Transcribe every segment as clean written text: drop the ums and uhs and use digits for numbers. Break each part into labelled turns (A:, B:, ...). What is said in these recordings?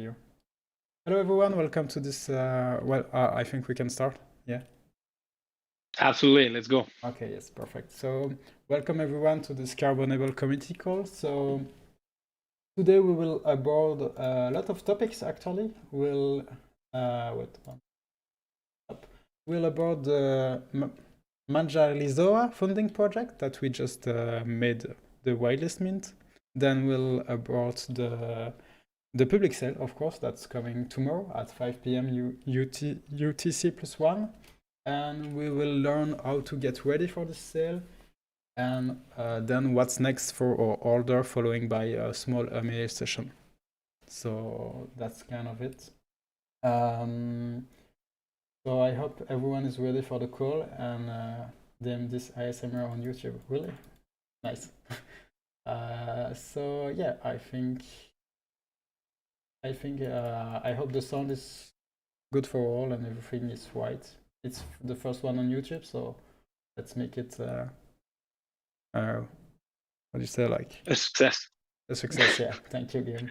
A: you. Hello everyone, welcome to this, I think we can start, yeah?
B: Absolutely, let's go.
A: Okay, yes, perfect. So, welcome everyone to this Carbonable Community call. So, today we will abord a lot of topics actually. We'll abord the Manjarizoa funding project that we just made the whitelist mint. Then we'll abord the public sale, of course, that's coming tomorrow at 5 p.m. UTC +1. And we will learn how to get ready for the sale. And then what's next for our order, following by a small MA session. So that's kind of it. So I hope everyone is ready for the call and DM this ASMR on YouTube. Really? Nice. So yeah, I hope the sound is good for all and everything is right. It's the first one on YouTube, so let's make it what do you say, like
B: a success.
A: A success, yeah. Thank you, Guillaume.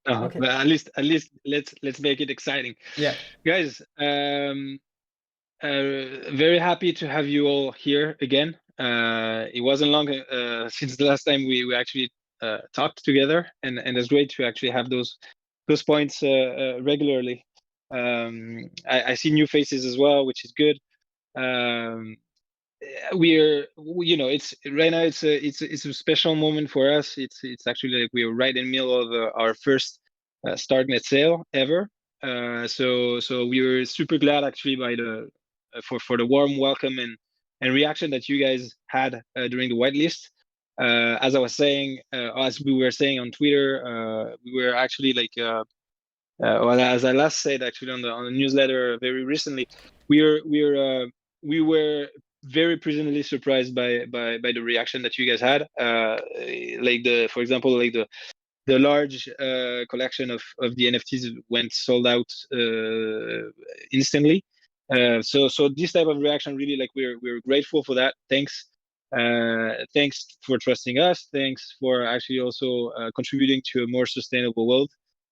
A: Okay.
B: But at least let's make it exciting.
A: Yeah,
B: guys. Very happy to have you all here again. It wasn't long since the last time we actually talked together, and it's great to actually have those points regularly. I see new faces as well, which is good. We're, it's right now, it's a special moment for us. It's actually like we're right in the middle of our first StarkNet sale ever. So we were super glad actually by the for the warm welcome and reaction that you guys had during the whitelist. As I was saying, as we were saying on Twitter, we were actually like well, as I last said actually on the newsletter very recently, we were very pleasantly surprised by the reaction that you guys had. Like for example, like the large collection of the NFTs went sold out instantly. So this type of reaction, really, like we're grateful for that. Thanks. Thanks for trusting us. Thanks for actually also contributing to a more sustainable world,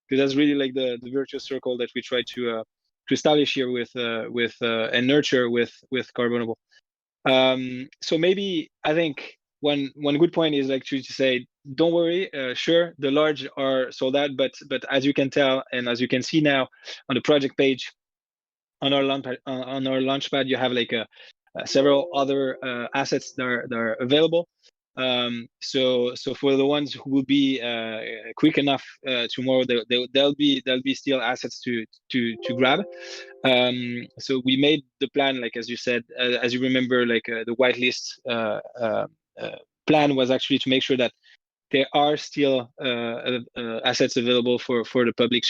B: because that's really like the virtuous circle that we try to establish here with and nurture with Carbonable. So maybe I think one good point is like to say, don't worry, sure, the large are sold out, but as you can tell and as you can see now on the project page on our launchpad, you have like several other assets that are available. So for the ones who will be quick enough tomorrow, there'll be still assets to grab. So we made the plan, like as you said, as you remember, like the whitelist plan was actually to make sure that there are still assets available for the public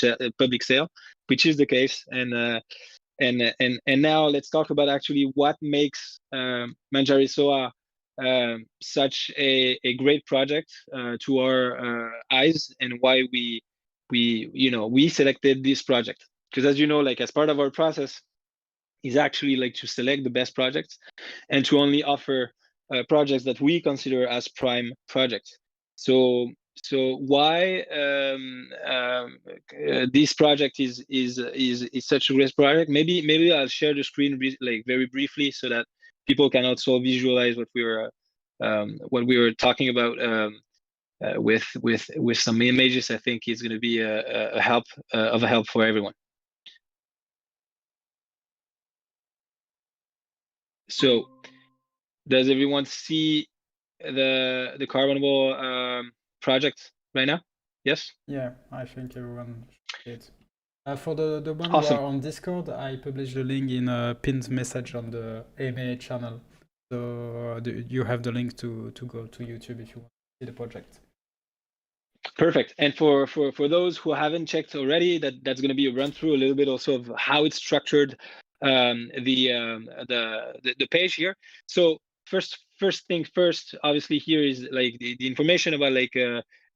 B: sale, which is the case. And now let's talk about actually what makes Manjarizoa such a great project to our eyes, and why we selected this project. Because as you know, like as part of our process is actually like to select the best projects and to only offer projects that we consider as prime projects. So why this project is such a great project? Maybe I'll share the screen like very briefly so that people can also visualize what we were talking about with some images. I think it's going to be a help for everyone. So does everyone see the Carbonable project right now? Yes?
A: Yeah, I think everyone should see it. For the one
B: Awesome.
A: who are on Discord, I published the link in a pinned message on the AMA channel. So you have the link to go to YouTube if you want to see the project.
B: Perfect. And for those who haven't checked already, that's going to be a run through a little bit also of how it's structured, the page here. So first thing first, obviously here is like the information about like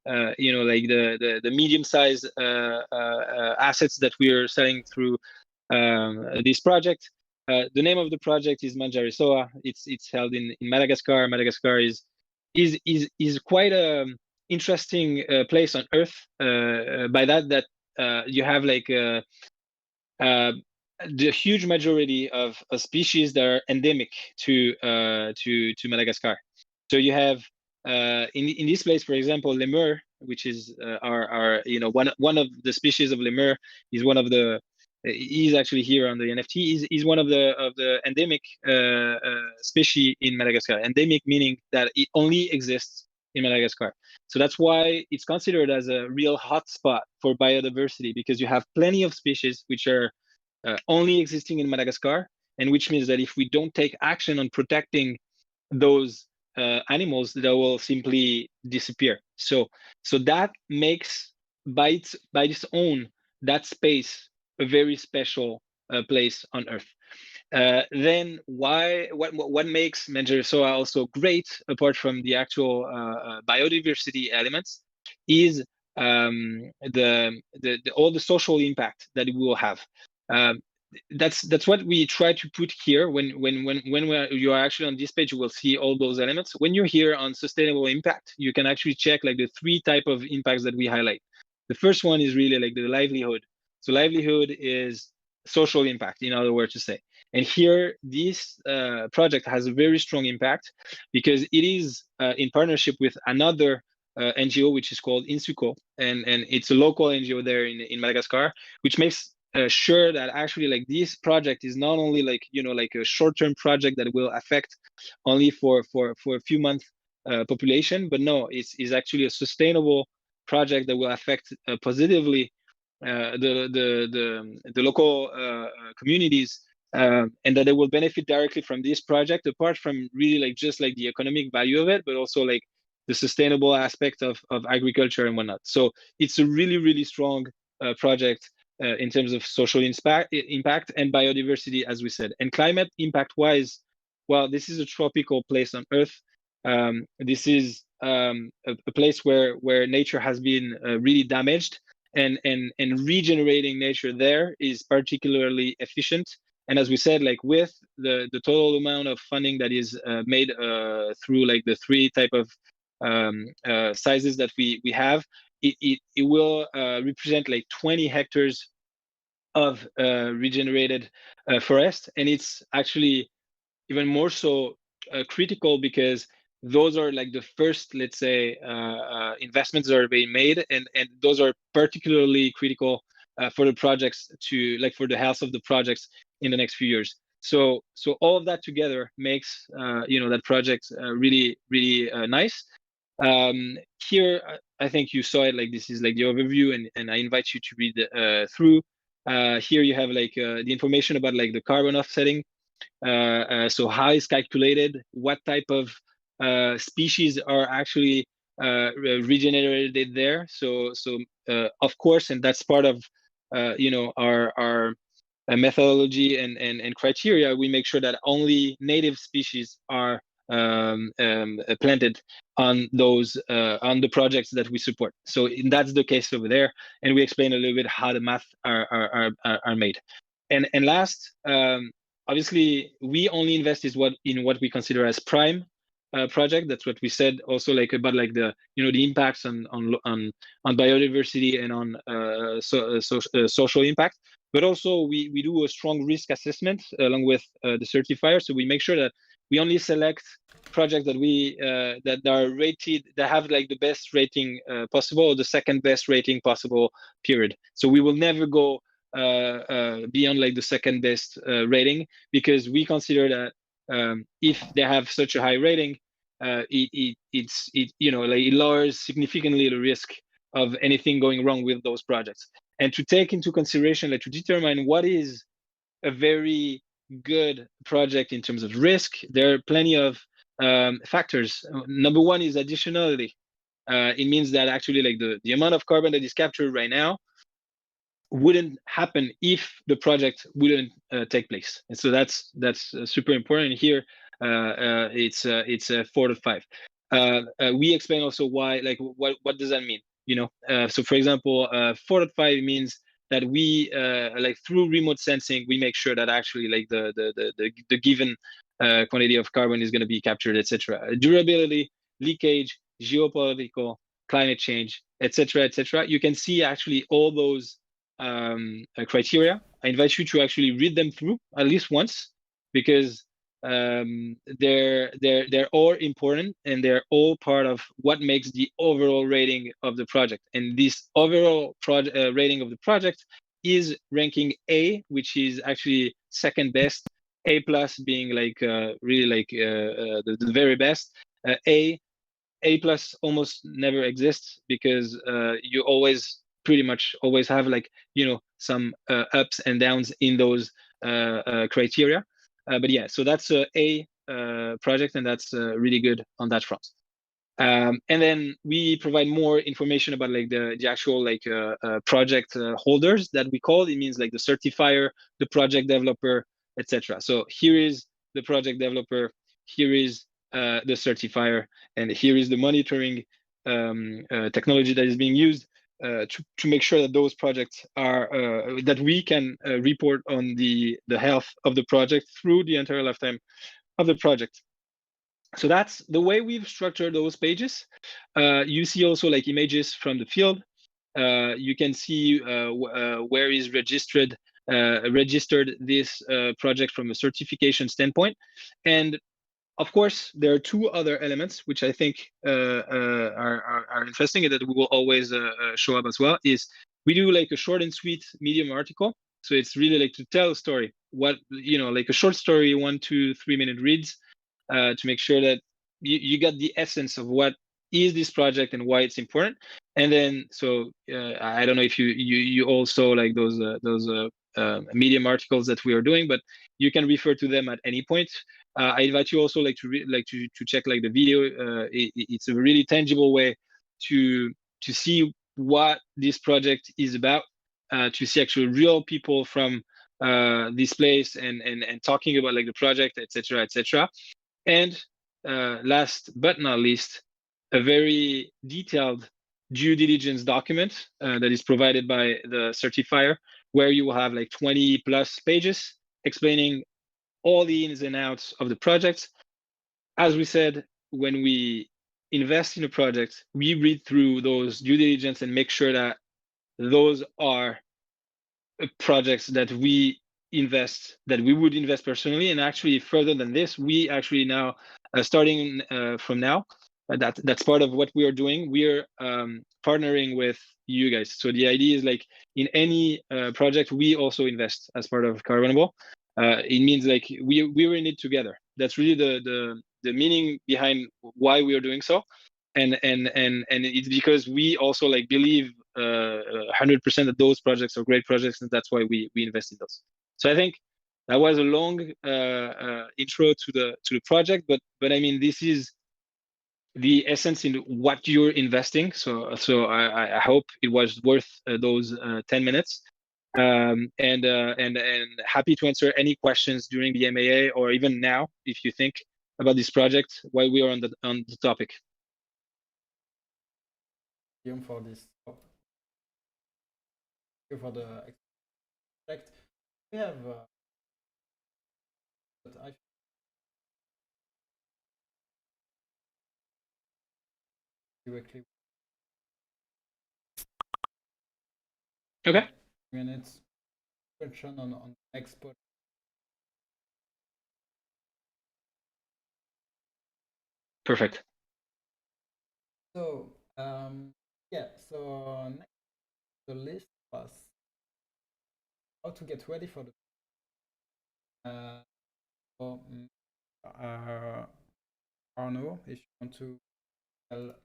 B: like the medium-sized assets that we are selling through this project. The name of the project is Manjarizoa. It's held in Madagascar. Madagascar is quite a interesting place on Earth. By that you have like the huge majority of species that are endemic to Madagascar. So you have in this place, for example, lemur, which is our one of the species of lemur, is one of the he's actually here on the NFT. Is one of the endemic species in Madagascar. Endemic meaning that it only exists in Madagascar. So that's why it's considered as a real hotspot for biodiversity, because you have plenty of species which are only existing in Madagascar, and which means that if we don't take action on protecting those animals, they will simply disappear. So that makes by its own that space a very special place on Earth. Then what makes Manjarisoa also great, apart from the actual biodiversity elements, is all the social impact that it will have. That's what we try to put here. When you are actually on this page, you will see all those elements. When you're here on sustainable impact, you can actually check like the 3 type of impacts that we highlight. The first one is really like the livelihood. So livelihood is social impact, in other words to say. And here, this project has a very strong impact because it is in partnership with another NGO, which is called Insuco, and it's a local NGO there in Madagascar, which makes sure that actually like this project is not only like like a short-term project that will affect only for a few months population, but no, it's actually a sustainable project that will affect positively the local communities, and that they will benefit directly from this project, apart from really like just like the economic value of it, but also like the sustainable aspect of agriculture and whatnot. So it's a really strong project in terms of social impact and biodiversity, as we said. And climate impact wise, well, this is a tropical place on Earth. This is a place where nature has been really damaged, and regenerating nature there is particularly efficient. And as we said, like with the total amount of funding that is made through like the 3 type of sizes that we have, it will represent like 20 hectares of regenerated forest. And it's actually even more so critical because those are like the first, let's say, investments that are being made, and those are particularly critical for the projects to like for the health of the projects in the next few years. So all of that together makes that project really nice. Here, I think you saw it, like this is like the overview, and I invite you to read through. Here you have like the information about like the carbon offsetting. So how is calculated, what type of species are actually regenerated there. So of course, and that's part of our methodology and criteria. We make sure that only native species are planted on those on the projects that we support. So that's the case over there, and we explain a little bit how the math are made. And last, obviously, we only invest in what we consider as prime project. That's what we said also, like about like the the impacts on biodiversity and on social impact. But also we do a strong risk assessment along with the certifier. So we make sure that we only select projects that we that are rated, that have like the best rating possible, or the second best rating possible, period. So we will never go beyond like the second best rating, because we consider that if they have such a high rating, it lowers significantly the risk of anything going wrong with those projects. And to take into consideration, like to determine what is a very good project in terms of risk, there are plenty of factors. Number one is additionality. It means that actually like the amount of carbon that is captured right now wouldn't happen if the project wouldn't take place. And so that's super important here. It's 4 to 5. We explain also why, like what does that mean? So for example, 4 to 5 means that we like through remote sensing, we make sure that actually like the given quantity of carbon is going to be captured, etc. Durability, leakage, geopolitical, climate change, etc. You can see actually all those criteria. I invite you to actually read them through at least once, because they're all important, and they're all part of what makes the overall rating of the project. And this overall rating of the project is ranking A, which is actually second best, A plus being like really like the very best. A plus almost never exists, because you always pretty much always have like, you know, some ups and downs in those criteria. But yeah, so that's a project, and that's really good on that front. And then we provide more information about like the actual like project holders that we call. It means like the certifier, the project developer, etc. So here is the project developer, here is the certifier, and here is the monitoring technology that is being used to make sure that those projects are that we can report on the health of the project through the entire lifetime of the project. So that's the way we've structured those pages. You see also like images from the field. You can see where is registered this project from a certification standpoint. And of course, there are two other elements which I think are interesting and that we will always show up as well. Is we do like a short and sweet medium article. So it's really like to tell a story, what, you know, like a short story, 1 to 3 minute reads, to make sure that you got the essence of what is this project and why it's important. And then, so I don't know if you also like those medium articles that we are doing, but you can refer to them at any point. I invite you also like to check like the video. It's a really tangible way to see what this project is about, to see actually real people from this place and talking about like the project, etc., etc. And last but not least, a very detailed due diligence document that is provided by the certifier, where you will have like 20 plus pages explaining all the ins and outs of the project. As we said, when we invest in a project, we read through those due diligence and make sure that those are projects that we would invest personally. And actually, further than this, we actually now, starting from now, that's part of what we are doing. We're partnering with you guys. So the idea is like in any project, we also invest as part of Carbonable. It means like we're in it together. That's really the meaning behind why we are doing so. And it's because we also like believe 100% that those projects are great projects, and that's why we invest in those. So I think that was a long intro to the project, but I mean, this is the essence in what you're investing. So I hope it was worth those 10 minutes. And happy to answer any questions during the MAA, or even now if you think about this project while we are on the topic.
A: For this. Thank you for the project. We have, but I directly.
B: Okay.
A: Minutes. Question on export.
B: Perfect.
A: So yeah. So next the list was how to get ready for the. So, Arno, if you want to tell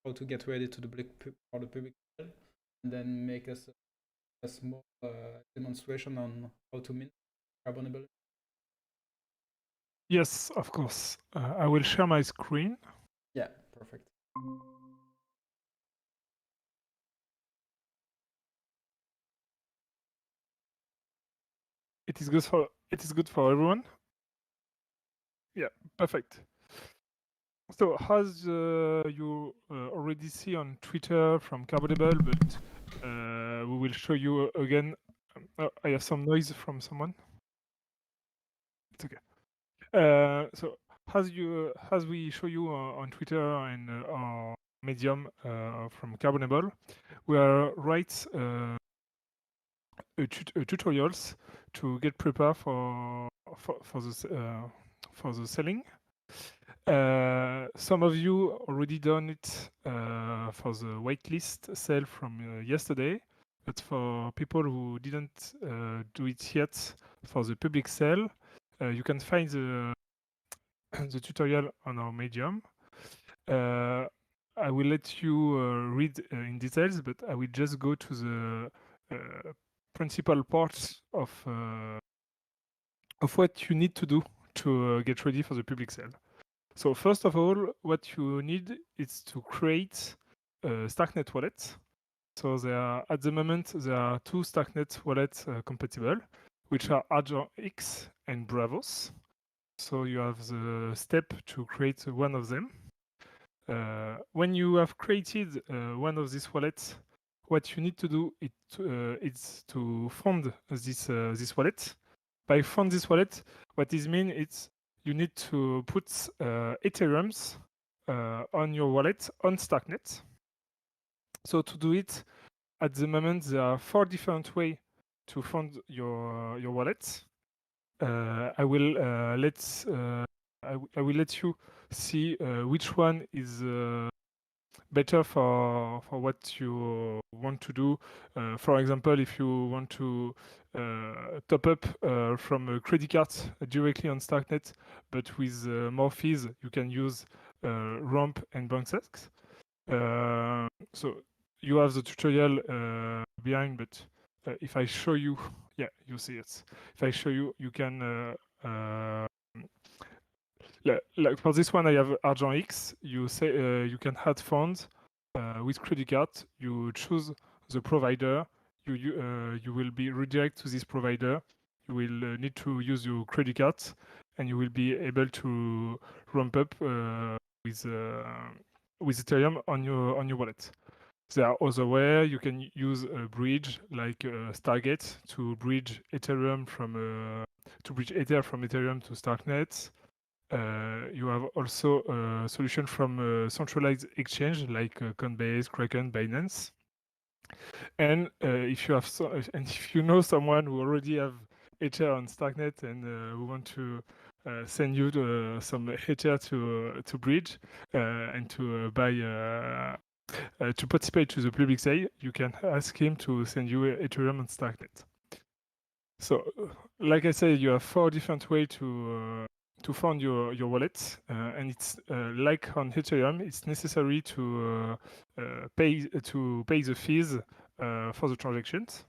A: how to get ready to for the public, and then make us a small demonstration on how to mint Carbonable.
C: Yes, of course. I will share my screen.
A: Yeah, perfect.
C: It is good for everyone. Yeah, perfect. So as you already see on Twitter from Carbonable, but we will show you again. I have some noise from someone. It's okay. So as we show you on Twitter and our Medium from Carbonable, we write tutorials to get prepared for the selling. Some of you already done it for the waitlist sale from yesterday, but for people who didn't do it yet for the public sale, you can find the tutorial on our Medium. I will let you read in details, but I will just go to the principal parts of what you need to do to get ready for the public sale. So first of all, what you need is to create a StarkNet wallet. So at the moment, there are two StarkNet wallets compatible, which are ArgentX and Bravos. So you have the step to create one of them. When you have created one of these wallets, what you need to do is to fund this wallet. By fund this wallet, what this means is you need to put Ethereums on your wallet on StarkNet. So to do it, at the moment there are 4 different ways to fund your wallet. I will let you see which one is better for what you want to do. For example, if you want to top up from a credit card directly on StarkNet, but with more fees, you can use Ramp and Banksex. So you have the tutorial behind, but if I show you, yeah, you see it. If I show you, you can like for this one, I have ArgentX. You say you can add funds with credit card. You choose the provider. You will be redirected to this provider. You will need to use your credit card, and you will be able to ramp up with Ethereum on your wallet. There are other ways. You can use a bridge like Stargate to bridge Ethereum from Ether from Ethereum to StarkNet. You have also a solution from a centralized exchange like Coinbase, Kraken, Binance. And if you know someone who already have Ether on StarkNet and who want to send you some Ether to bridge and to buy to participate to the public sale, you can ask him to send you Ethereum on StarkNet. So, like I said, you have 4 different ways to fund your wallet, and it's like on Ethereum, it's necessary to pay the fees for the transactions.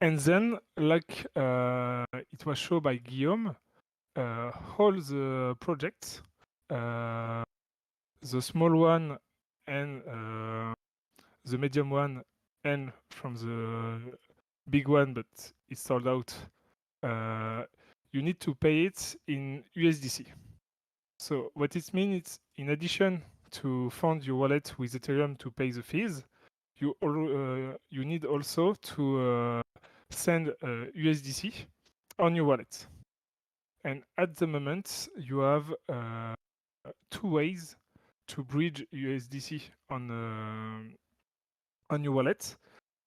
C: And then, like it was shown by Guillaume, all the projects, the small one and the medium one, and from the big one, but it's sold out. You need to pay it in USDC. So what it means is, in addition to fund your wallet with Ethereum to pay the fees, you need also to send USDC on your wallet. And at the moment, you have 2 ways to bridge USDC on your wallet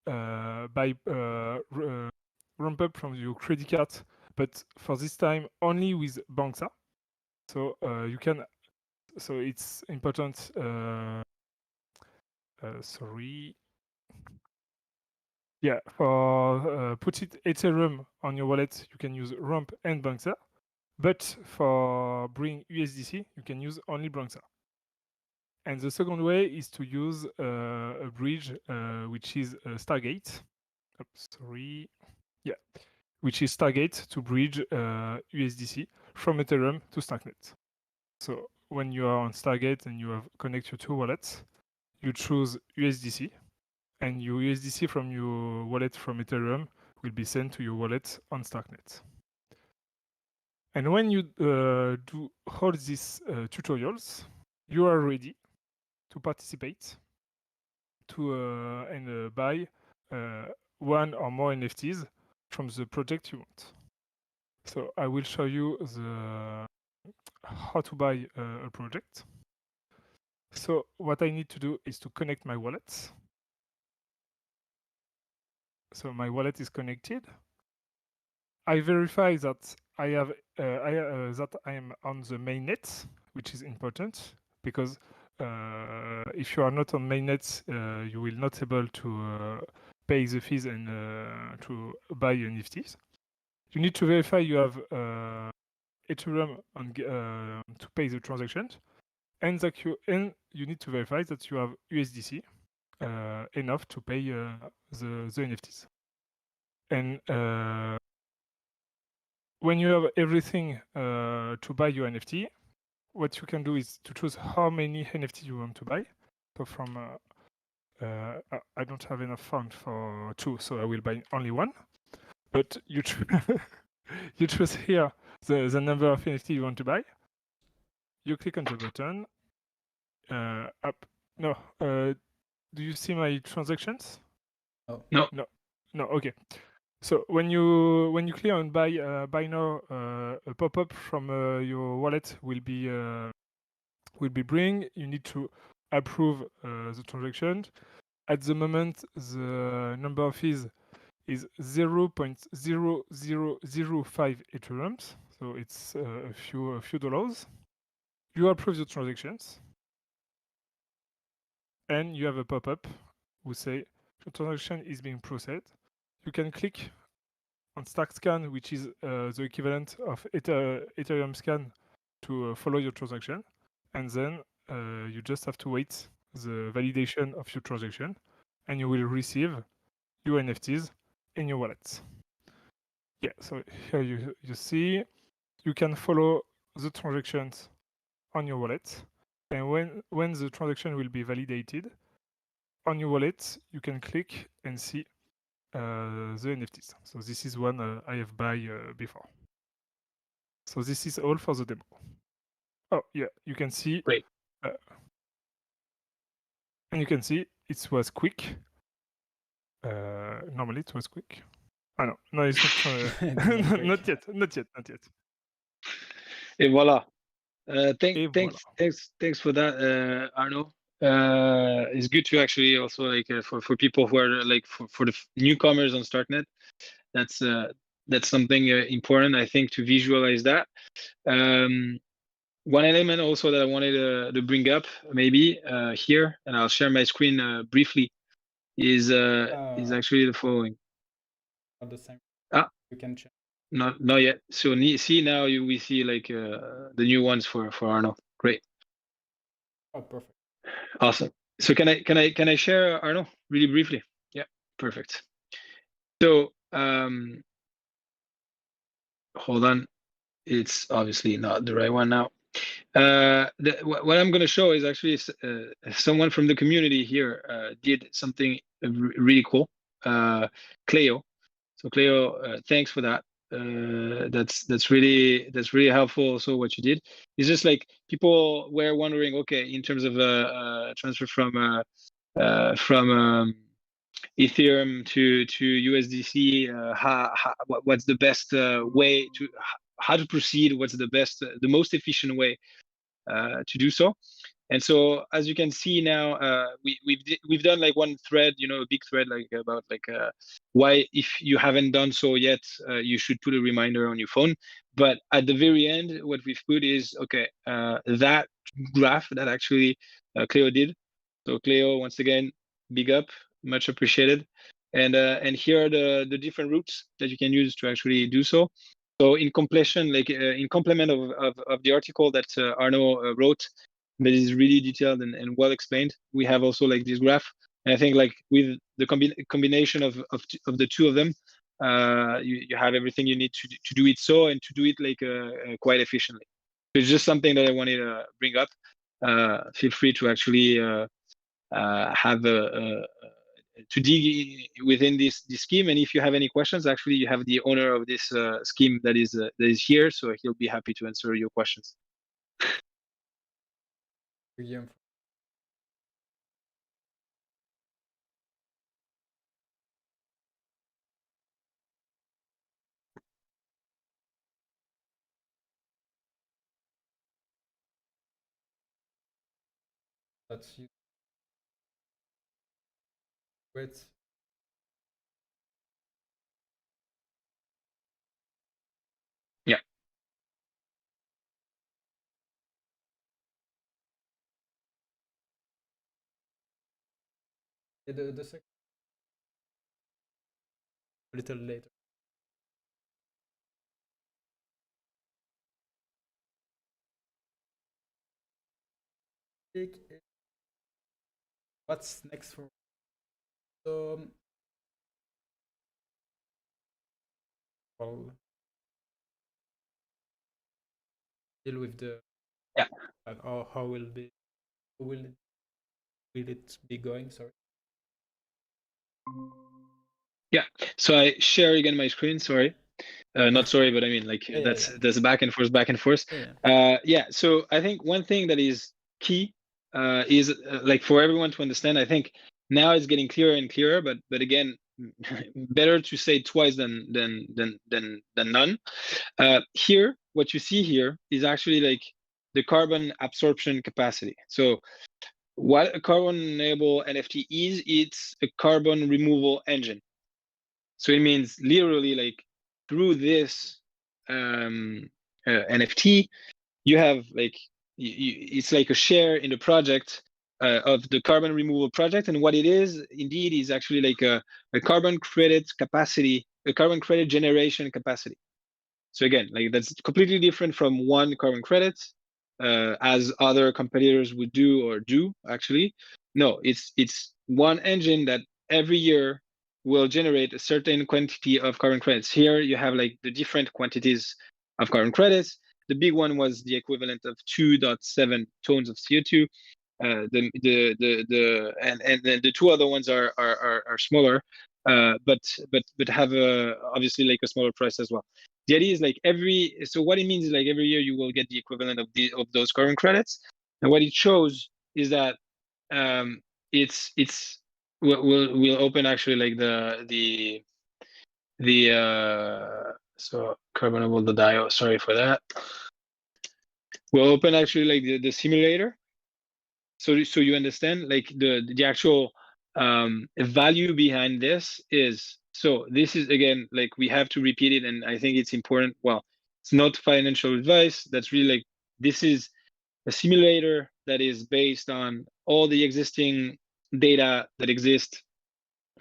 C: by ramp up from your credit card, but for this time only with Banksa. So you can. So it's important. Sorry. Yeah, for put it Ethereum on your wallet, you can use Ramp and Banksa, but for bring USDC, you can use only Banksa. And the second way is to use a bridge, which is Stargate. Oops, sorry. Yeah, which is Stargate to bridge USDC from Ethereum to StarkNet. So when you are on Stargate and you have connect your 2 wallets, you choose USDC, and your USDC from your wallet from Ethereum will be sent to your wallet on StarkNet. And when you do all these tutorials, you are ready to participate to and buy 1 or more NFTs from the project you want. So I will show you how to buy a project. So what I need to do is to connect my wallets. So my wallet is connected. I verify that I have that I am on the mainnet, which is important because if you are not on mainnet, you will not able to pay the fees and to buy NFTs. You need to verify you have Ethereum on, to pay the transactions, and that you need to verify that you have USDC enough to pay the NFTs. And when you have everything to buy your NFT, what you can do is to choose how many NFT you want to buy. So from I don't have enough funds for 2, so I will buy only 1. But you you choose here the number of NFT you want to buy. You click on the button. Up. No. Do you see my transactions?
B: No.
C: Okay. So when you click on buy now, a pop-up from your wallet will be bring. You need to approve the transaction. At the moment, the number of fees is 0.0005 Ethereum. So it's a few dollars. You approve the transactions, and you have a pop-up who say the transaction is being processed. You can click on StarkScan, which is the equivalent of Ethereum scan, to follow your transaction, and then you just have to wait the validation of your transaction, and you will receive your NFTs in your wallet. Yeah, so here you see you can follow the transactions on your wallet, and when the transaction will be validated on your wallet, you can click and see the NFTs. So this is one I have buy before. So this is all for the demo. Oh yeah, you can see.
B: Great.
C: And you can see it was quick. Normally it was quick. Ah no, it's not. Not yet.
B: Et voilà.
C: Et voilà.
B: Thanks for that, Arno. It's good to actually also like for people who are like for the newcomers on StarkNet. That's something important, I think, to visualize that. One element also that I wanted to bring up maybe here, and I'll share my screen briefly, is actually the following.
A: At the same.
B: You
A: can check.
B: Not yet. So see now we see like the new ones for Arno. Great.
A: Oh, perfect.
B: Awesome. So can I share, Arno, really briefly? Yeah, perfect. So hold on, it's obviously not the right one now. What I'm going to show is actually someone from the community here did something really cool. Cleo. So Cleo, thanks for that. That's really helpful. Also, what you did is just like people were wondering, okay, in terms of transfer from Ethereum to USDC, what's the best way to how to proceed? What's the most efficient way to do so? And so, as you can see now, we've done like one thread, a big thread, like about like why, if you haven't done so yet, you should put a reminder on your phone. But at the very end, what we've put is okay, that graph that actually Cleo did. So Cleo, once again, big up, much appreciated. And here are the different routes that you can use to actually do so. So in completion, like in complement of the article that Arno wrote, that is really detailed and well explained, we have also like this graph. And I think like with the combination of the two of them, you have everything you need to do it so, and to do it like quite efficiently. So it's just something that I wanted to bring up. Feel free to actually have to dig within this scheme, and if you have any questions, actually you have the owner of this scheme that is here, so he'll be happy to answer your questions.
A: Guillaume. That's you. Wait.
B: Yeah.
A: The second a little later. What's next for? So, well, deal with the
B: Yeah.
A: Or how will it be going? Sorry.
B: Yeah. So I share again my screen. Sorry. Not sorry, but I mean, like,
A: Yeah,
B: that's back and forth, back and forth.
A: Yeah.
B: So I think one thing that is key is like for everyone to understand. I think now it's getting clearer and clearer, but again, better to say twice than none. Here, what you see here is actually like the carbon absorption capacity. So what a carbonable NFT is, it's a carbon removal engine. So it means literally like through this NFT, you have like it's like a share in the project of the carbon removal project, and what it is indeed is actually like a carbon credit capacity, a carbon credit generation capacity. So again, like that's completely different from one carbon credit, as other competitors would do or do actually. No, it's one engine that every year will generate a certain quantity of carbon credits. Here you have like the different quantities of carbon credits. The big one was the equivalent of 2.7 tons of CO2. And then the two other ones are smaller, but have obviously like a smaller price as well. The idea is like so what it means is like every year you will get the equivalent of those carbon credits, and what it shows is that we'll open actually like so Carbonable.io, sorry for that. We'll open actually like the simulator, so you understand like the actual value behind this is. So this is again like we have to repeat it, and I think it's important. Well, it's not financial advice. That's really like this is a simulator that is based on all the existing data that exist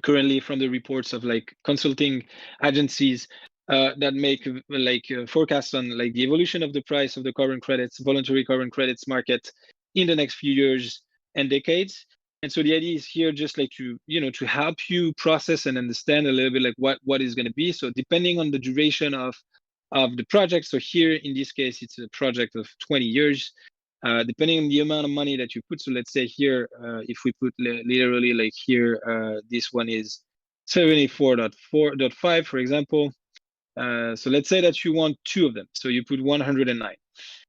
B: currently from the reports of like consulting agencies that make like forecasts on like the evolution of the price of the carbon credits, voluntary carbon credits market in the next few years and decades. And so the idea is here just like to to help you process and understand a little bit like what is going to be. So depending on the duration of the project, so here in this case it's a project of 20 years. Depending on the amount of money that you put. So let's say here, if we put literally like here, this one is 74.4.5, for example. So let's say that you want two of them. So you put 109.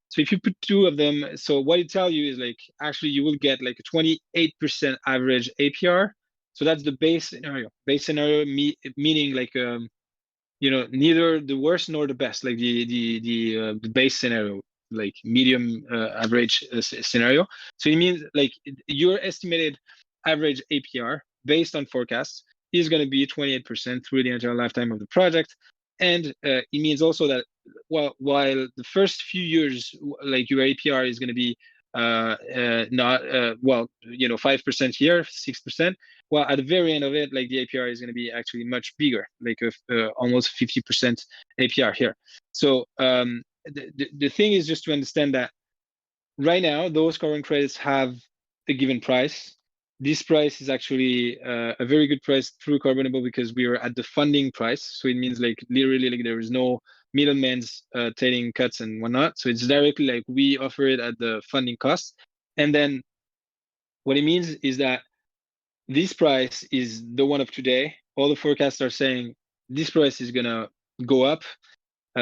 B: So if you put two of them, so what it tells you is like, actually you will get like a 28% average APR. So that's the base scenario. Base scenario meaning like, neither the worst nor the best, like the base scenario, like medium average scenario. So it means like your estimated average APR based on forecasts is going to be 28% through the entire lifetime of the project. And it means also that while the first few years, like your APR is going to be not 5% here, 6%. Well, at the very end of it, like the APR is going to be actually much bigger, like almost 50% APR here. So the thing is just to understand that right now those carbon credits have a given price. This price is actually a very good price through Carbonable because we are at the funding price. So it means like literally like there is no middlemen's trading cuts and whatnot. So it's directly like we offer it at the funding cost. And then what it means is that this price is the one of today. All the forecasts are saying this price is gonna go up.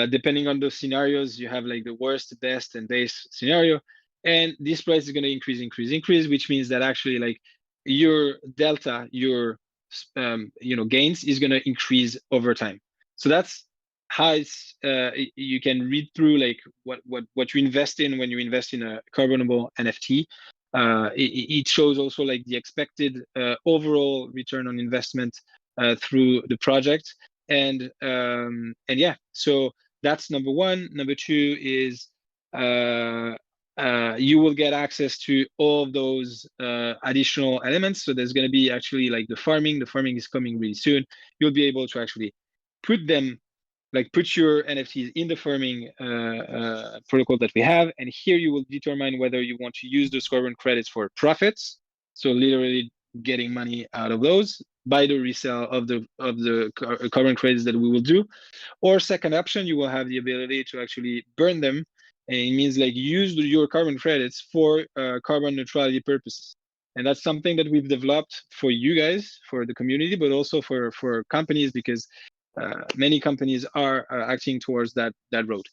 B: Depending on those scenarios, you have like the worst, best, and base scenario, and this price is gonna increase, which means that actually like your delta, your gains is gonna increase over time. So that's how it's you can read through like what you invest in when you invest in a Carbonable NFT. it shows also like the expected overall return on investment through the project. And yeah, so that's number one. Number two is you will get access to all of those additional elements. So there's going to be actually like the farming. The farming is coming really soon. You'll be able to actually put them, like put your NFTs in the farming protocol that we have. And here you will determine whether you want to use those carbon credits for profits. So literally getting money out of those by the resale of the carbon credits that we will do. Or second option, you will have the ability to actually burn them. And it means like use your carbon credits for carbon neutrality purposes. And that's something that we've developed for you guys, for the community, but also for companies, because many companies are acting towards that road.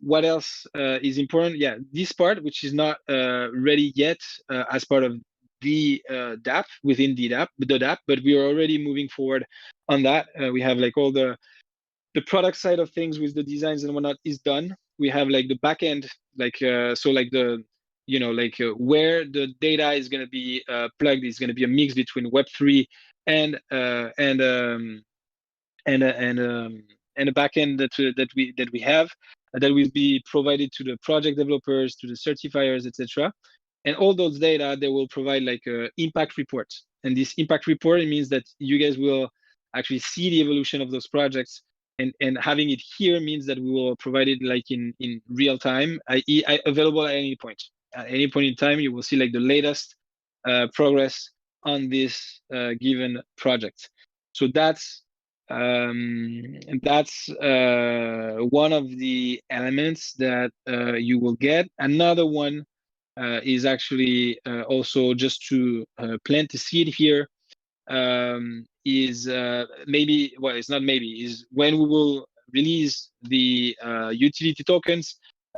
B: What else is important? Yeah, this part, which is not ready yet as part of the DApp, within the DApp, but we are already moving forward on that. We have like all the product side of things with the designs and whatnot is done. We have like the back end, like so like the where the data is going to be plugged is going to be a mix between Web3 and a backend that we have that will be provided to the project developers, to the certifiers, etc. And all those data, they will provide like a impact report. And this impact report, it means that you guys will actually see the evolution of those projects. And having it here means that we will provide it like in real time, i.e. available at any point. At any point in time, you will see like the latest progress on this given project. So that's one of the elements that you will get. Another one is actually also just to plant the seed here, is maybe, well, it's not maybe, is when we will release the utility tokens,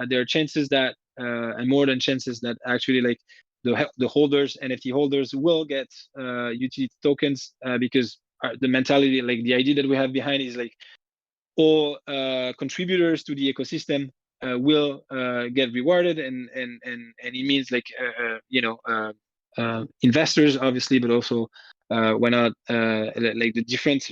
B: there are chances that, and more than chances, that actually like the holders, NFT holders, will get utility tokens, because the mentality, like the idea that we have behind is like all contributors to the ecosystem will get rewarded, and it means like investors obviously, but also why not like the different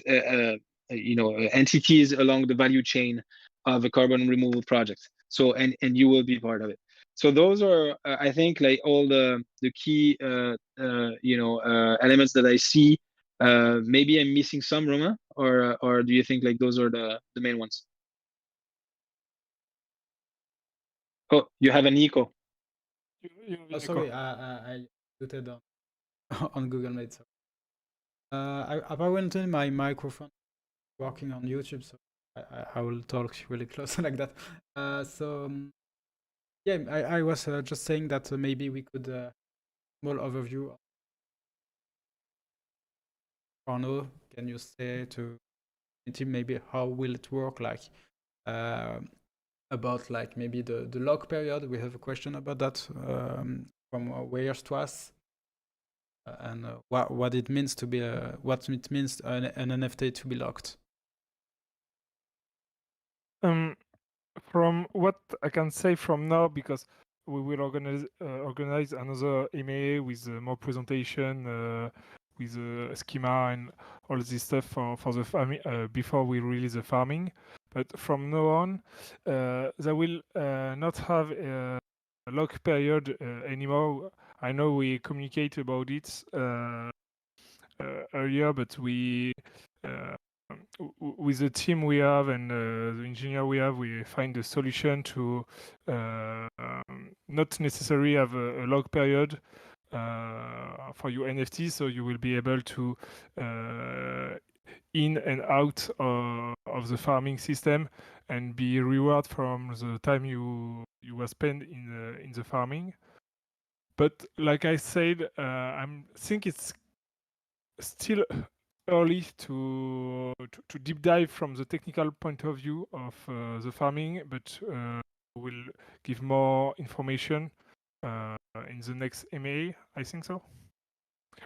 B: entities along the value chain of a carbon removal project. So and you will be part of it. So those are I think like all the key elements that I see. Maybe I'm missing some, Roma, or do you think like those are the main ones? Oh, you have an echo.
A: Oh, sorry, I muted on Google Meet. So. Apparently my microphone working on YouTube, so I will talk really close like that. Yeah, I was just saying that maybe we could small overview. Arno, can you say to maybe how will it work, like about like maybe the lock period? We have a question about that from Weyers to us, and what it means to be what it means an NFT to be locked.
C: From what I can say from now, because we will organize another EMA with more presentation, with a schema and all this stuff for the farming before we release the farming. But from now on, they will not have a lock period anymore. I know we communicate about it earlier, but we with the team we have and the engineer we have, we find a solution to not necessarily have a lock period for your NFT, so you will be able to in and out of the farming system and be rewarded from the time you were spent in the farming. But like I said, I think it's still early to deep dive from the technical point of view of the farming, but we'll give more information in the next MA, I think so.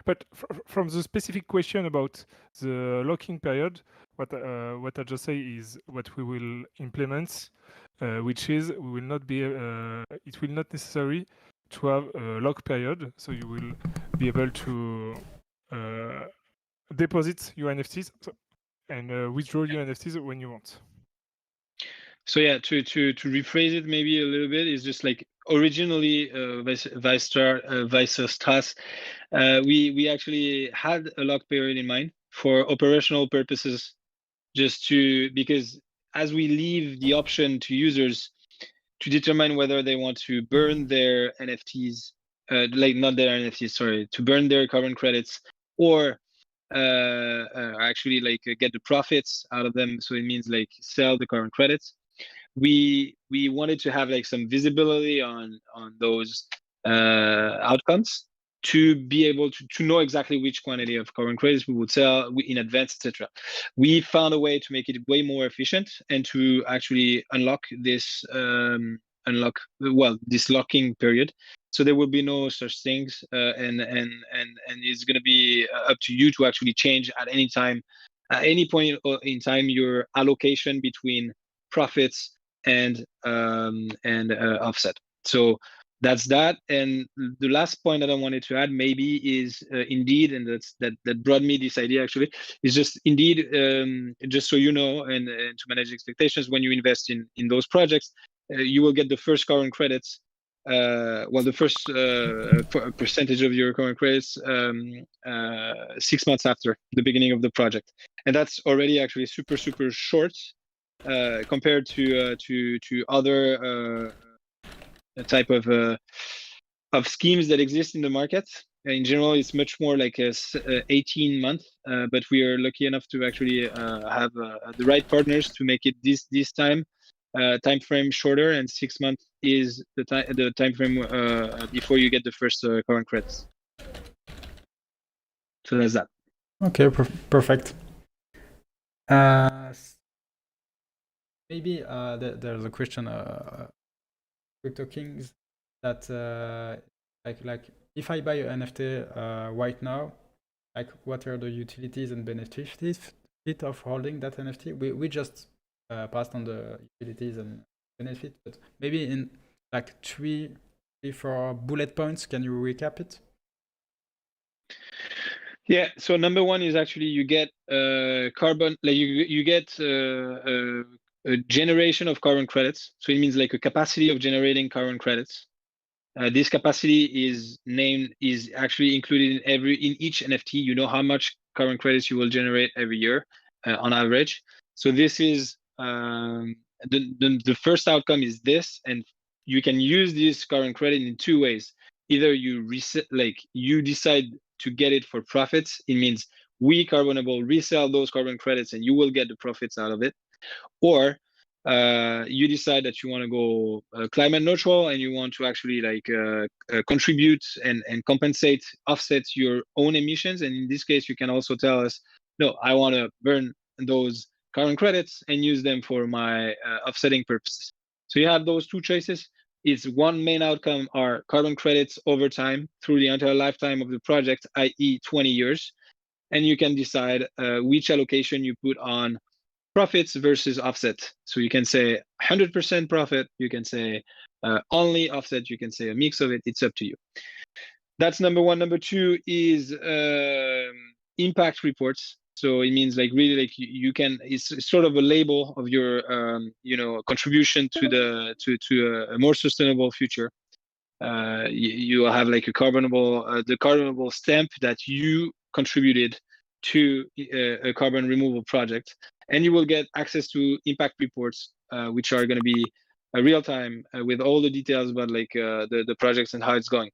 C: But from the specific question about the locking period, what I just say is what we will implement, which is we will not be it will not necessary to have a lock period, so you will be able to deposit your NFTs and withdraw your NFTs when you want.
B: So yeah, to rephrase it maybe a little bit, is just like originally Vice-Stars, we actually had a lock period in mind for operational purposes, just because as we leave the option to users to determine whether they want to burn their NFTs, like not their NFTs, sorry, to burn their carbon credits, or actually like get the profits out of them. So it means like sell the carbon credits. We wanted to have like some visibility on those outcomes, to be able to know exactly which quantity of carbon credits we would sell in advance, etc. We found a way to make it way more efficient and to actually unlock this this locking period. So there will be no such things, and it's going to be up to you to actually change at any time, at any point in time, your allocation between profits and offset. So that's that. And the last point that I wanted to add maybe is indeed, and that brought me this idea actually, is just indeed, just so you know, and to manage expectations, when you invest in those projects, you will get the first carbon credits, the first percentage of your carbon credits 6 months after the beginning of the project, and that's already actually super short compared to other type of schemes that exist in the market. In general, it's much more like a 18 month, but we are lucky enough to actually have the right partners to make it this time frame shorter, and 6 months is the time frame before you get the first carbon credits. So that's that.
A: Okay, perfect. Maybe there's a question, Crypto Kings, that like if I buy an NFT right now, like what are the utilities and benefits of holding that NFT? We just passed on the utilities and benefits, but maybe in like 3-4 bullet points, can you recap it?
B: Yeah, so number one is actually you get carbon, like you get a generation of carbon credits. So it means like a capacity of generating carbon credits. This capacity is actually included in each NFT. You know how much carbon credits you will generate every year on average. So this is the first outcome is this, and you can use this carbon credit in two ways. Either you you decide to get it for profits. It means we, Carbonable, resell those carbon credits and you will get the profits out of it. Or you decide that you want to go climate neutral and you want to actually contribute and compensate, offset your own emissions. And in this case, you can also tell us, no, I want to burn those carbon credits and use them for my offsetting purposes. So you have those two choices. It's one main outcome are carbon credits over time through the entire lifetime of the project, i.e. 20 years. And you can decide which allocation you put on profits versus offset. So you can say 100% profit, you can say only offset, you can say a mix of it. It's up to you. That's number one. Number two is impact reports. So it means like really like you can, it's sort of a label of your contribution to a more sustainable future. You will have like a the carbonable stamp that you contributed to a carbon removal project, and you will get access to impact reports, which are going to be real time with all the details about like the projects and how it's going.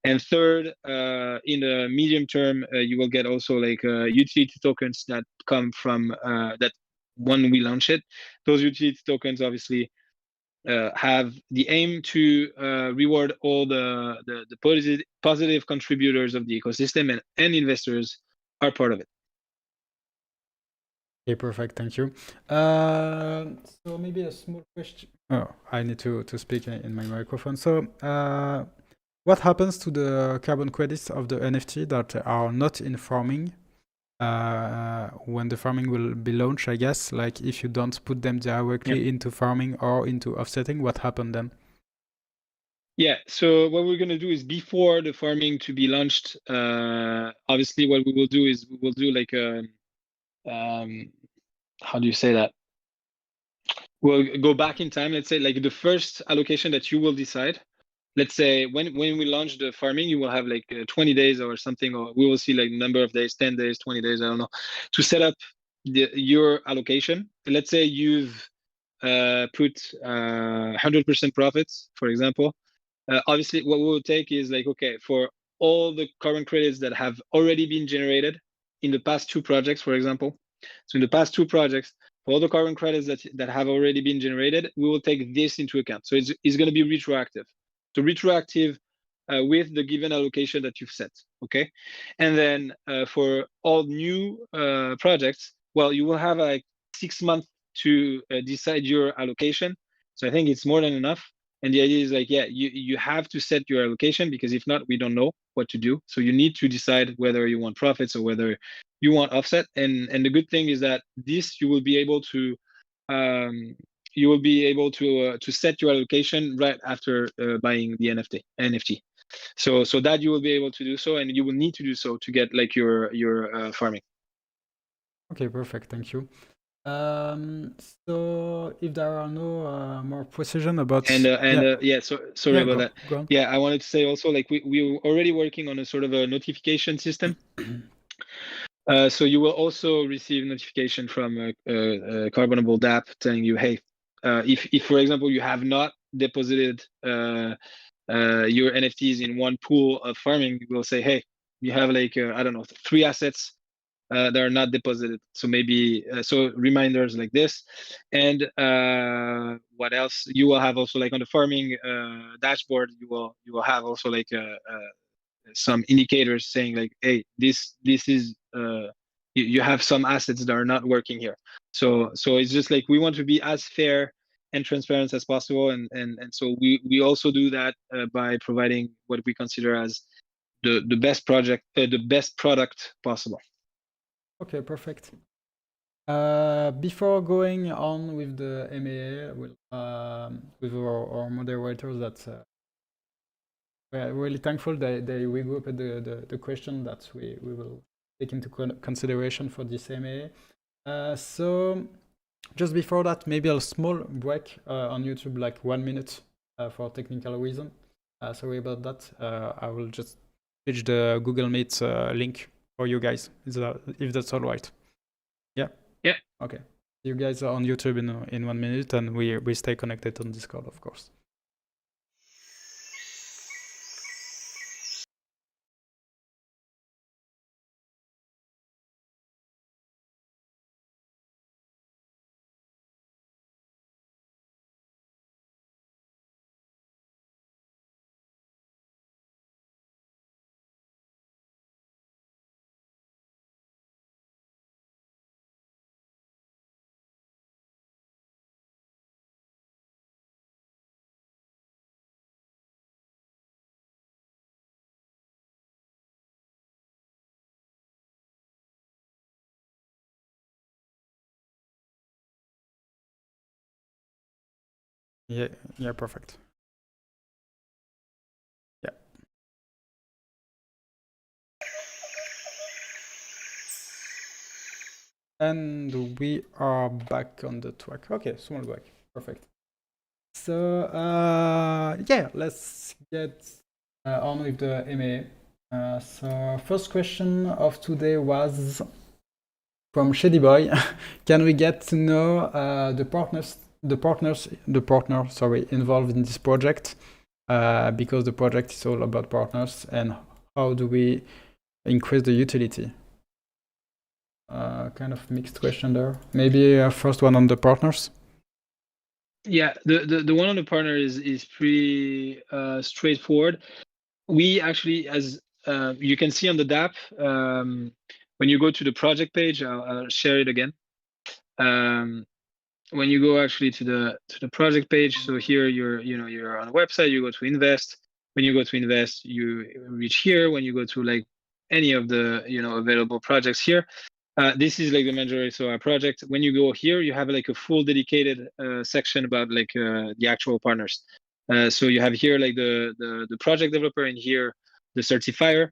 B: And third, in the medium term, you will get also like utility tokens that come from that when we launch it. Those utility tokens obviously have the aim to reward all the positive contributors of the ecosystem, and investors are part of it.
A: Okay, perfect. Thank you. So maybe a small question. Oh, I need to speak in my microphone. So what happens to the carbon credits of the NFT that are not in farming when the farming will be launched, I guess? Like if you don't put them directly into farming or into offsetting, what happened then?
B: Yeah, so what we're going to do is before the farming to be launched, obviously what we will do is we will do like a, how do you say that? We'll go back in time, let's say like the first allocation that you will decide. Let's say when we launch the farming, you will have like 20 days or something, or we will see like number of days, 10 days, 20 days, I don't know, to set up your allocation. Let's say you've put 100% profits, for example. Obviously, what we'll take is like, okay, for all the carbon credits that have already been generated in the past 2 projects, for example. So in the past 2 projects, for all the carbon credits that have already been generated, we will take this into account. So it's going to be retroactive. So retroactive with the given allocation that you've set, okay? And then for all new projects, well, you will have like 6 months to decide your allocation. So I think it's more than enough. And the idea is like, yeah, you have to set your allocation, because if not, we don't know what to do. So you need to decide whether you want profits or whether you want offset. And the good thing is that this you will be able to set your allocation right after buying the NFT. So that you will be able to do so, and you will need to do so to get like your farming.
A: Okay, perfect. Thank you. So if there are no more precision about
B: Sorry about that.
A: Go on.
B: Yeah, I wanted to say also like we were already working on a sort of a notification system. So you will also receive notification from Carbonable DApp telling you, hey, if for example you have not deposited your NFTs in one pool of farming, will say, hey, you have like I don't know, 3 assets that are not deposited. So maybe so reminders like this. And what else? You will have also like on the farming dashboard, you will have also like some indicators saying like, hey, this is you have some assets that are not working here. So it's just like we want to be as fair and transparent as possible, and so we also do that by providing what we consider as the best product possible.
A: Okay, perfect. Before going on with the MAA, with our moderators, that we're really thankful that they regrouped the question that we will take into consideration for this MAA. So just before that, maybe a small break on YouTube, like 1 minute for technical reason. Sorry about that. I will just switch the Google Meet link for you guys, if that's all right. Yeah?
B: Yeah.
A: Okay. You guys are on YouTube in 1 minute, and we stay connected on Discord, of course. Yeah, perfect. Yeah. And we are back on the track. Okay, small break. Perfect. So yeah, let's get on with the MAA. So first question of today was from Shady Boy. Can we get to know the partner involved in this project? Because the project is all about partners, and how do we increase the utility? Kind of mixed question there. Maybe first one on the partners.
B: Yeah, the one on the partner is pretty straightforward. We actually, as you can see on the DApp, when you go to the project page, I'll share it again. When you go actually to the project page, so here you're on a website, you go to invest. When you go to invest, you reach here. When you go to like any of the available projects here, this is like the majority of our project. When you go here, you have like a full dedicated section about like the actual partners. So you have here like the project developer, and here the certifier.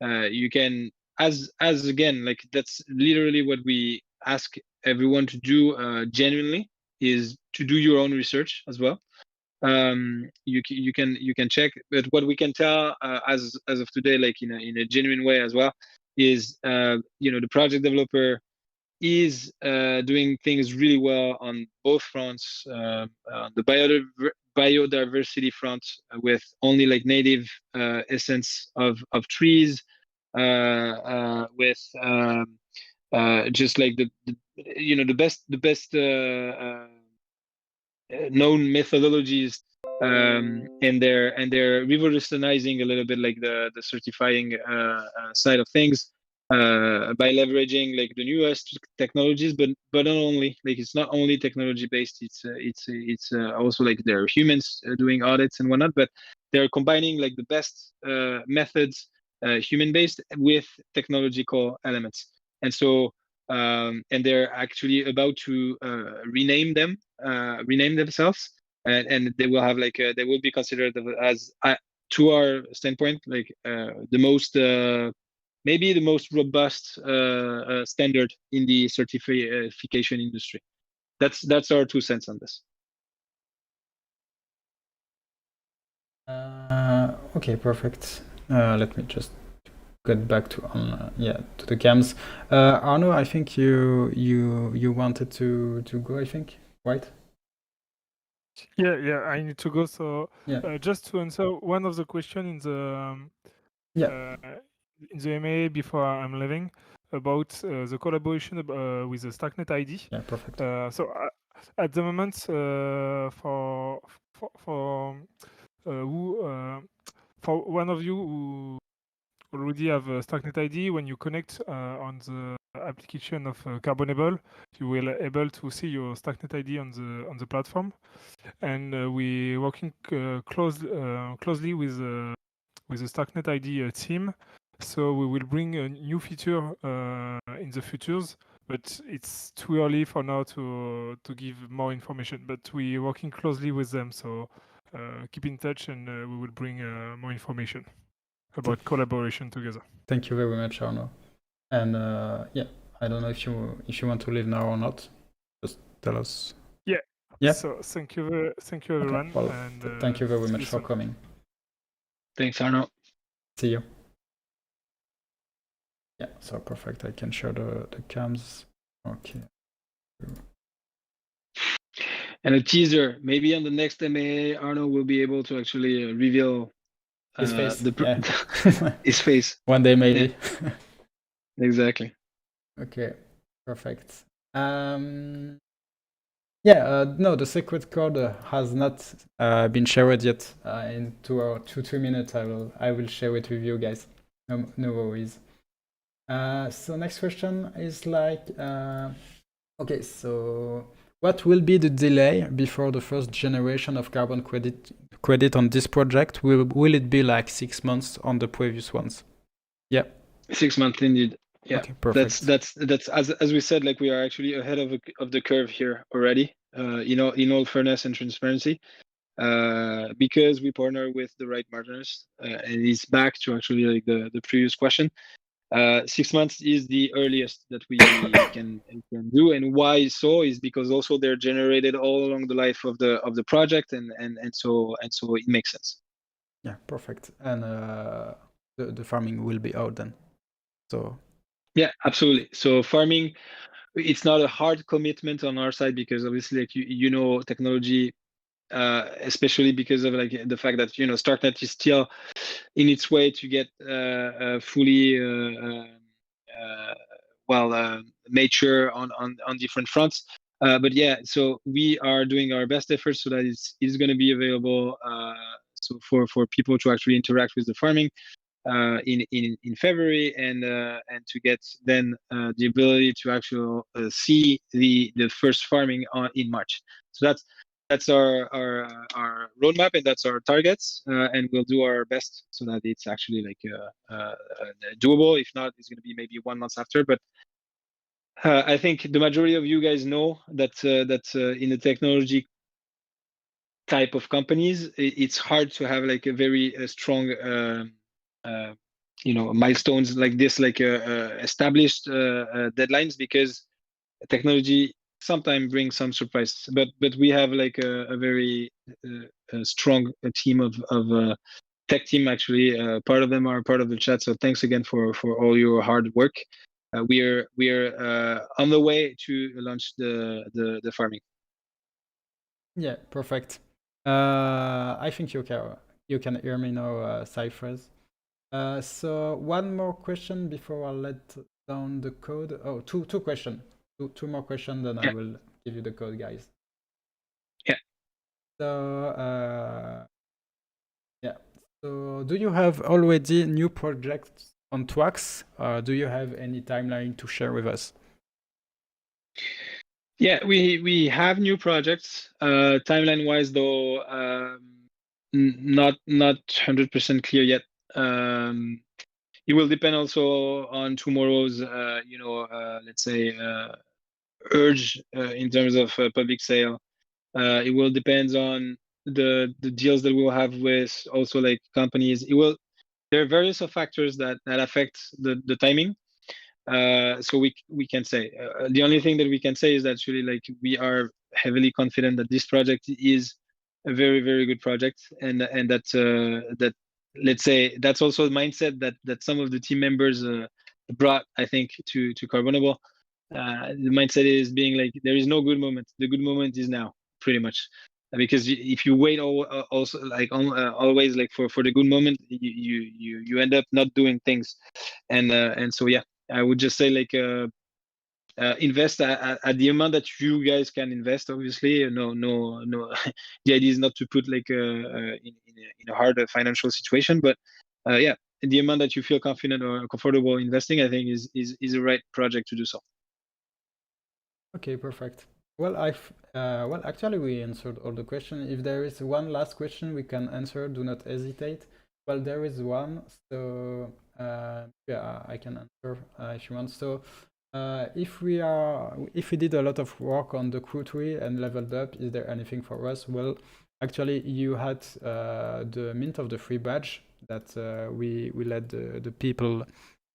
B: You can, as again, like that's literally what we ask everyone to do genuinely, is to do your own research as well. You can check, but what we can tell as of today, like in a genuine way as well, is the project developer is doing things really well on both fronts. On the biodiversity front, with only like native essence of trees, with just like the best known methodologies, and they're revolutionizing a little bit like the certifying side of things, by leveraging like the newest technologies, but not only, like it's not only technology based, it's also like there are humans doing audits and whatnot, but they're combining like the best methods, human based, with technological elements. And so and they're actually about to rename themselves, and they will have like they will be considered as, to our standpoint, like the most maybe the most robust standard in the certification industry. That's our 2 cents on this.
A: Okay, perfect. Let me just get back to to the cams. Arno, I think you wanted to go, I think, right?
C: Yeah, I need to go. So
A: Yeah.
C: just to answer one of the question in the MA before I'm leaving, about the collaboration with the StarkNet ID.
A: Yeah, perfect.
C: So at the moment, for one of you who already have a StarkNet ID, when you connect on the application of Carbonable, you will able to see your StarkNet ID on the platform, and we working closely with the StarkNet ID team. So we will bring a new feature in the futures, but it's too early for now to give more information. But we working closely with them, so keep in touch, and we will bring more information about collaboration together.
A: Thank you very much, Arno. And I don't know if you want to leave now or not. Just tell us. Yeah.
C: So thank you everyone.
A: Okay. Well,
C: And
A: thank you very much for coming.
B: Thanks, Arno.
A: See you. Yeah, so perfect. I can share the cams. Okay.
B: And a teaser, maybe on the next MA, Arno will be able to actually reveal
A: his face.
B: His face.
A: One day, maybe.
B: Yeah. Exactly.
A: Okay, perfect. No, the secret code has not been shared yet. In 2 or 3 minutes, I will share it with you guys. No worries. So next question is like, okay, so what will be the delay before the first generation of carbon credit on this project? Will it be like 6 months on the previous ones? Yeah.
B: 6 months indeed. Yeah.
A: Okay, perfect.
B: That's as we said, like we are actually ahead of the curve here already. In all fairness and transparency, because we partner with the right partners, and it's back to actually like the previous question. 6 months is the earliest that we can do, and why so is because also they're generated all along the life of the project, and so it makes sense.
A: Yeah, perfect. And the farming will be out then. So
B: yeah, absolutely. So farming, it's not a hard commitment on our side, because obviously, like technology, especially because of like the fact that StarkNet is still in its way to get fully made sure on different fronts. But yeah, so we are doing our best efforts so that it's going to be available so for people to actually interact with the farming in February, and to get then the ability to actually see the first farming in March. So that's our roadmap, and that's our targets, and we'll do our best so that it's actually like doable. If not, it's going to be maybe 1 month after. But I think the majority of you guys know that in the technology type of companies, it's hard to have like a very strong milestones like this, like established deadlines, because technology sometimes brings some surprises. But we have like a very strong team of tech team, actually. Part of them are part of the chat, so thanks again for all your hard work. We are on the way to launch the farming.
A: Yeah, perfect. I think you can hear me now, Cypher's. So one more question before I let down the code. Oh, two questions. Two more questions, then I will give you the code, guys.
B: Yeah.
A: So yeah. So do you have already new projects on Twax? Do you have any timeline to share with us?
B: Yeah, we have new projects. Timeline wise, though, not 100% clear yet. It will depend also on tomorrow's let's say urge in terms of public sale. It will depend on the deals that we'll have with also like companies. There are various factors that affect the timing. So we can say the only thing that we can say is that actually like we are heavily confident that this project is a very, very good project, and that let's say that's also the mindset that some of the team members brought, I think, to Carbonable. The mindset is being like, there is no good moment. The good moment is now, pretty much. Because if you wait also like always like for the good moment, you end up not doing things, and so yeah, I would just say like invest at the amount that you guys can invest. Obviously, no. The idea is not to put like in a hard financial situation, but yeah, the amount that you feel confident or comfortable investing, I think is the right project to do so.
A: Okay, perfect. Well, actually, we answered all the questions. If there is one last question we can answer, do not hesitate. Well, there is one, so yeah, I can answer if you want. So, if we did a lot of work on the crew tree and leveled up, is there anything for us? Well, actually, you had the mint of the free badge that we let the people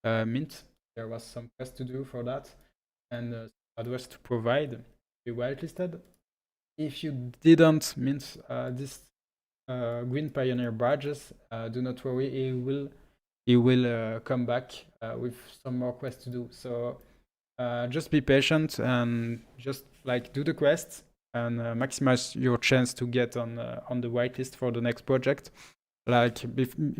A: mint. There was some quest to do for that, and address to provide, be whitelisted. If you didn't mint this Green Pioneer badges, do not worry, he will come back with some more quests to do. So just be patient and just like do the quests and maximize your chance to get on the whitelist for the next project. Like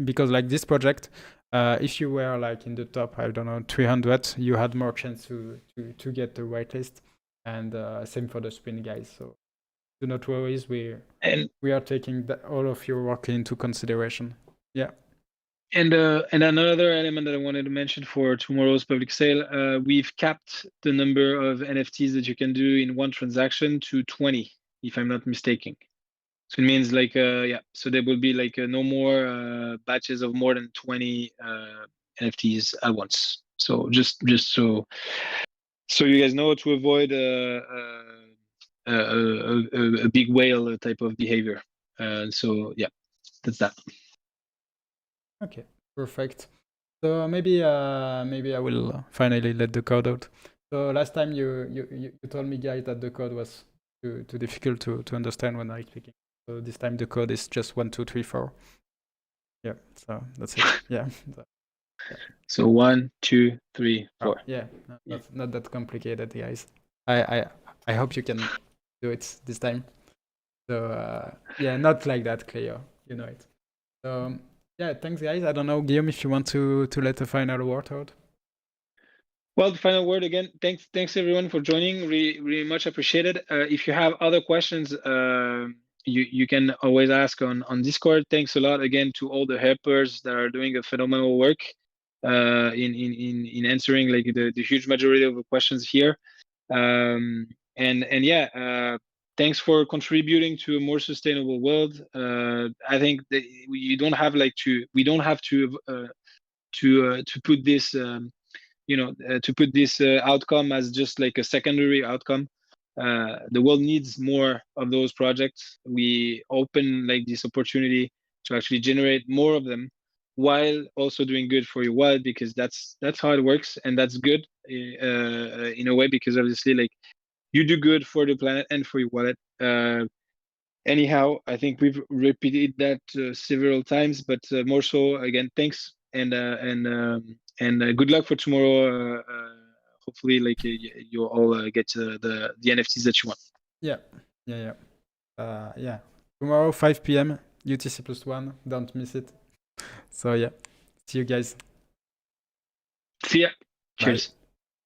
A: because like this project, if you were like in the top, I don't know, 300, you had more chance to get the whitelist, and same for the sprint guys. So do not worry, we are taking all of your work into consideration. Yeah.
B: And another element that I wanted to mention for tomorrow's public sale, we've capped the number of NFTs that you can do in one transaction to 20, if I'm not mistaken. So it means like yeah, so there will be like no more batches of more than 20 NFTs at once. So just so you guys know, to avoid a big whale type of behavior. So yeah, that's that.
A: Okay, perfect. So maybe I will finally let the code out. So last time you told me, guys, that the code was too difficult to understand when I clicking. So this time the code is just 1, 2, 3, 4. Yeah, so that's it. Yeah.
B: So 1, 2, 3, 4.
A: Yeah, not that complicated, guys. I hope you can do it this time. So yeah, not like that, Cleo. You know it. So yeah, thanks, guys. I don't know, Guillaume, if you want to let the final word out.
B: Well, the final word again. Thanks everyone for joining. Really much appreciated. If you have other questions, you can always ask on Discord. Thanks a lot again to all the helpers that are doing a phenomenal work in answering like the huge majority of the questions here. And yeah, thanks for contributing to a more sustainable world. I think that we don't have to put this to put this outcome as just like a secondary outcome. the world needs more of those projects. We open like this opportunity to actually generate more of them while also doing good for your wallet, because that's how it works, and that's good in a way, because obviously like you do good for the planet and for your wallet. Anyhow, I think we've repeated that several times, but more so again, thanks, and good luck for tomorrow. Hopefully, like you all get the NFTs that you want.
A: Yeah. Tomorrow 5 p.m. UTC+1. Don't miss it. So yeah, see you guys.
B: See ya.
A: Bye.
B: Cheers.